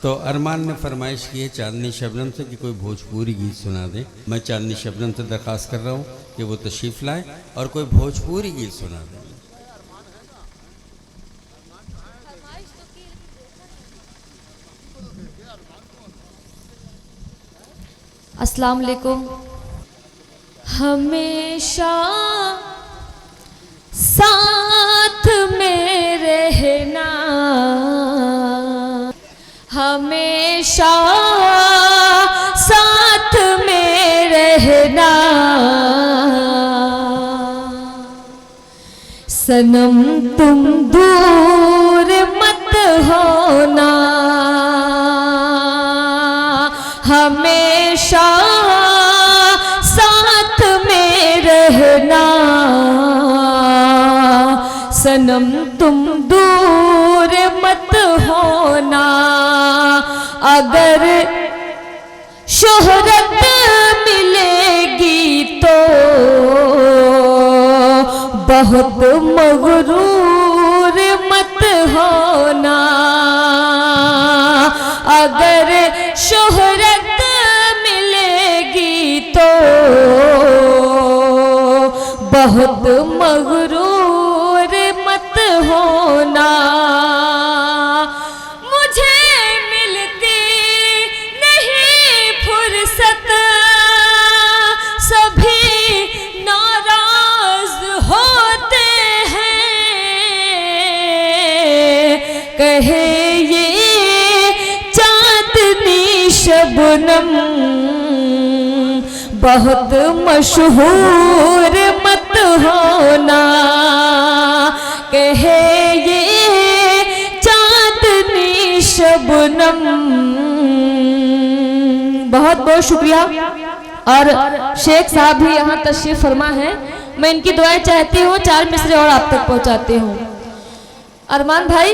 तो अरमान ने फरमाइश की है चांदनी शबनम से कि कोई भोजपुरी गीत सुना दे। मैं चांदनी शबनम से दरख्वास्त कर रहा हूँ कि वो तशरीफ़ लाए और कोई भोजपुरी गीत सुना दे। अस्सलाम वालेकुम। हमेशा साथ में रहना, हमेशा साथ में रहना, सनम तुम दूर मत होना, हमेशा साथ में रहना, सनम तुम दूर मत होना। अगर शोहरत मिलेगी तो बहुत मगरूर मत होना, अगर शोहरत मिलेगी तो बहुत मगरूर मत होना। मुझे मिलती नहीं फुर्सत, सभी नाराज होते हैं, कहे शबनम बहुत मशहूर मत होना, कहे ये चांदनी शबनम। बहुत बहुत शुक्रिया। और शेख साहब भी यहाँ तशरीफ फरमा है, मैं इनकी दुआएं चाहती हूँ, 4 मिसरे और आप तक पहुँचाती हूँ। अरमान भाई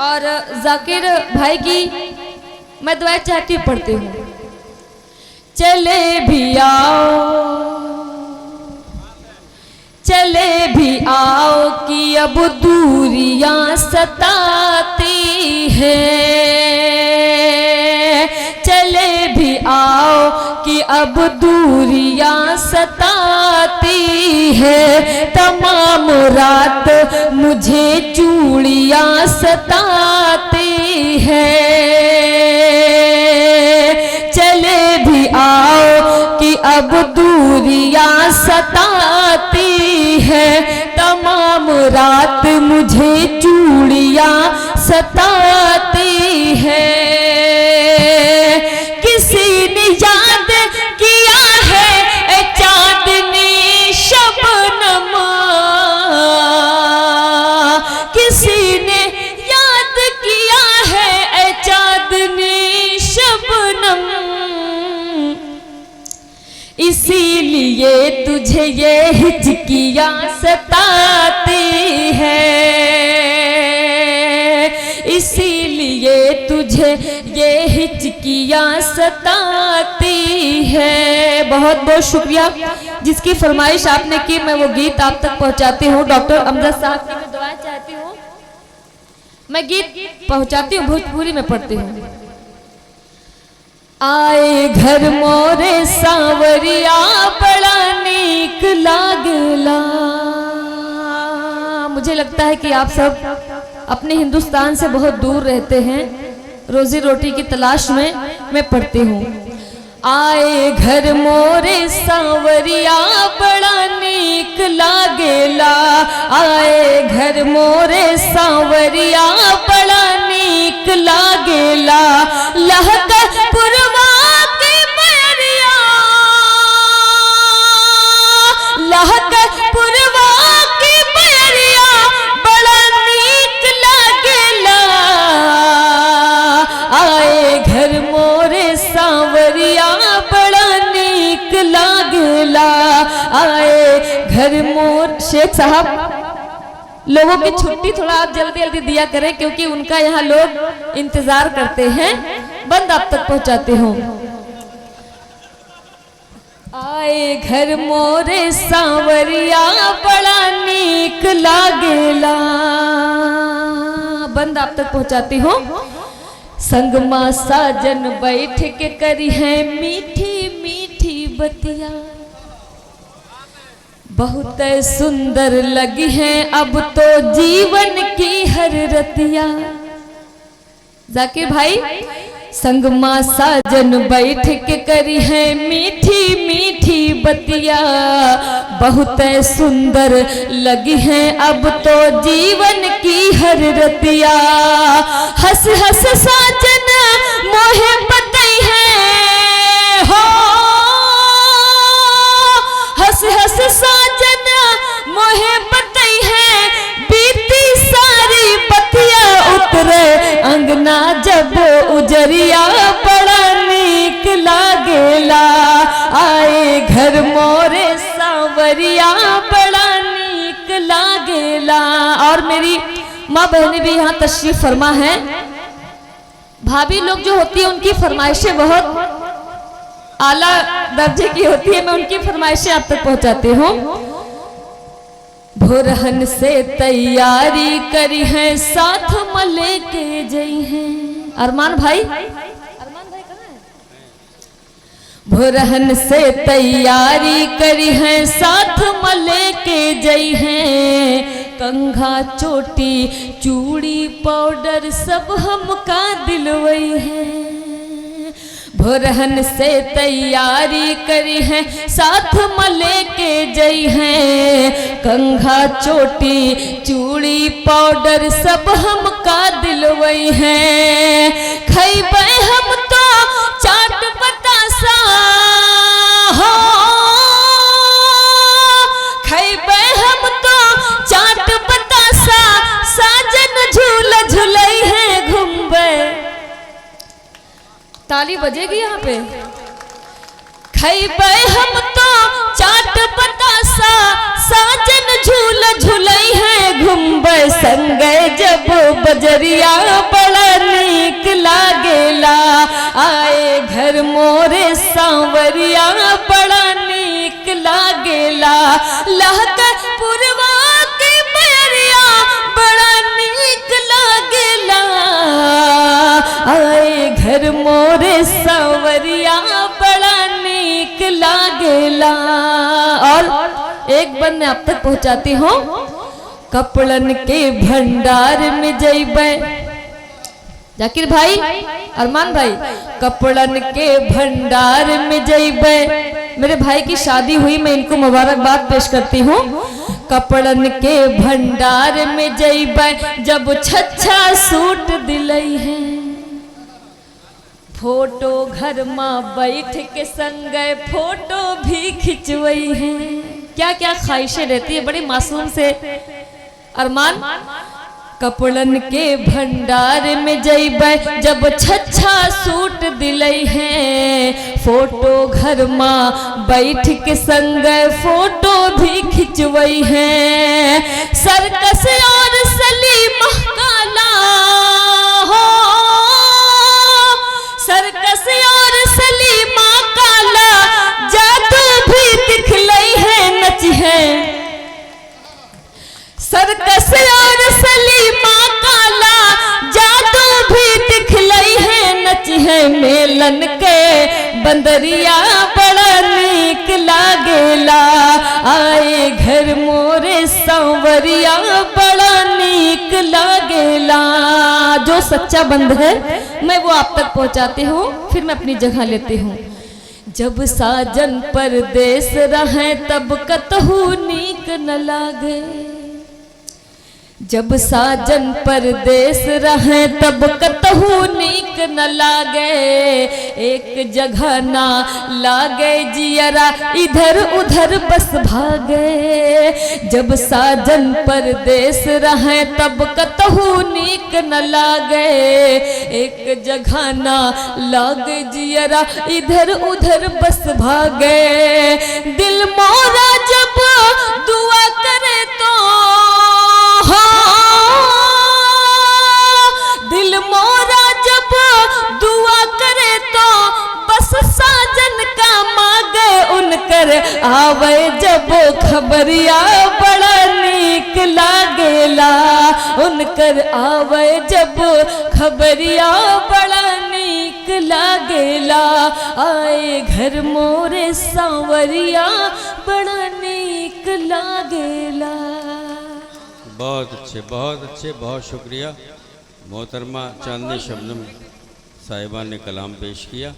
और जाकिर भाई की मैं दुआ चाहती हूँ, पढ़ती हूँ। चले भी आओ, चले भी आओ कि अब दूरियां सताती हैं, चले भी आओ कि अब दूरियां सताती है, तमाम रात मुझे चूड़ियां सताती है, चले भी आओ कि अब दूरियां सताती है, तमाम रात मुझे चूड़ियां सताती है। किसी ने याद किया है चांदनी शबनम, किसी ने याद किया है चांदनी शबनम, इसीलिए तुझे ये हिचकियां सताती है, इसीलिए तुझे ये हिचकियां सताती है। बहुत बहुत शुक्रिया। जिसकी फरमाइश आपने की मैं वो गीत आप तक पहुंचाती हूँ। डॉक्टर अमजद साहब की मैं दुआएं चाहती हूँ, मैं गीत पहुंचाती हूँ, भोजपुरी में पढ़ती हूँ। आए घर मोरे सांवरिया बड़ा नीक लागला। मुझे लगता है कि आप सब अपने हिंदुस्तान से बहुत दूर रहते हैं, रोजी रोटी की तलाश में मैं पढ़ती हूँ। आए घर मोरे सांवरिया बड़ा नीक लागेला, आए घर मोरे सांवरिया बड़ा नीक लागेला, लहकर पुरवा के बैरिया, लहकर पुरवा के बैरिया बड़ा नीक लागेला, आए घर मोरे सांवरिया बड़ा नीक लागेला, आए घर मोर। शेख साहब लोगों की छुट्टी थोड़ा आप जल्दी जल्दी दिया करें, क्योंकि उनका यहाँ लोग इंतजार करते हैं। बंद आप तक पहुंचाते हो। आए घर मोरे सांवरिया बड़ा नीक लागेला, बंद आप तक पहुंचाती हूँ। संगमा साजन बैठ के करी है मीठी मीठी बतिया, बहुत सुंदर लगी है अब तो जीवन की हर रतिया। जाकिर भाई, संगमा साजन बैठ के करी है मीठी मीठी बतिया, बहुत सुंदर लगी है अब तो जीवन की हर रतिया। हंस हंस साजन मोहे बतई है हो, हंस हंस साजन मोहे बतई है, बीती सारी बतिया उतरे अंगना जब उजरिया, बड़ा नीक लागेला आए घर मोरे सांवरिया, बड़ा नीक लागेला। और मेरी माँ बहनें भी यहाँ तशरीफ फरमा है। भाभी लोग जो होती है उनकी फरमाइशें बहुत आला दर्जे की होती है, मैं उनकी फरमाइशें आप तक पहुँचाती हूँ। भोरहन से तैयारी करी है साथ मले के जई हैं। अरमान भाई, अरमान भाई कहाँ है? भोरहन से तैयारी करी है साथ मले के जई हैं, कंघा चोटी चूड़ी पाउडर सब हमका दिलवई है। भोरहन से तैयारी करी है साथ मले के जई हैं, कंघा चोटी चूड़ी पाउडर सब हमका दिलवई है। खैबै हम तो चाट बतासा हो, खैबै हम तो चाट बतासा, साजन झूला झुलई है घुमबै। ताली बजेगी यहाँ पे। खैबै हम तो चाट बतासा, साजन झूला झुलई है घुमबै संगे जब बजरिया, बड़ा नीक लागेला आए घर मोरे सांवरिया, बड़ा नीक लागेला। लहक पुरवा के बैरिया, बड़ा नीक लागेला आए घर मोरे सांवरिया, बड़ा नीक लागेला। और एक बार मैं आप तक पहुंचाती हूँ। कपड़न के भंडार में जइबै, जाकिर भाई, अरमान भाई, कपड़न के भंडार में जइबै। मेरे भाई की शादी हुई, मैं इनको मुबारकबाद पेश करती हूँ। कपड़न के भंडार में जइबै जब छच्छा सूट दिलई है, फोटो घर माँ बैठ के संग फोटो भी खिंचवई है। क्या क्या ख्वाहिशें रहती है बड़ी मासूम से अरमान। कपड़न के भंडार में जइबै जब छच्छा सूट दिलई है, फोटो घर माँ बैठ के संग फोटो भी खिंचवई है। सर्कस और सलीमा काला हो, सर्कस और सलीमा काला, जादू भी दिखलई है नच है। सर्कस और सलीमा काला, जादू भी दिखलई है नच है। मेलन के बंदरिया, बड़ा नीक लागेला आए घर मोरे सांवरिया, बड़ा नीक लागेला। जो सच्चा बंद है मैं वो आप तक पहुंचाती हूँ, फिर मैं अपनी जगह लेती हूँ। जब साजन परदेस रहे तब कतहु नीक न लागे, जब साजन परदेस रहे तब कतहु नीक न लागे। एक जगह ना लागे जियरा, इधर उधर बस भागे। जब साजन परदेस रहे तब कतहु नीक न लागे, एक जगह ना लागे जियरा, इधर उधर बस भागे। दिल मोरा जब दुआ करे तो दिल मोरा जब दुआ करे तो बस साजन का मांगे उनकर आवे जब खबरिया, बड़ा नीक लागेला उनकर आवे जब खबरिया बड़ा नीक लागेला। आए घर मोरे सांवरिया बड़ा नीक लागेला। बहुत अच्छे, बहुत शुक्रिया। मोहतरमा चांदनी शबनम साहिबा ने कलाम पेश किया।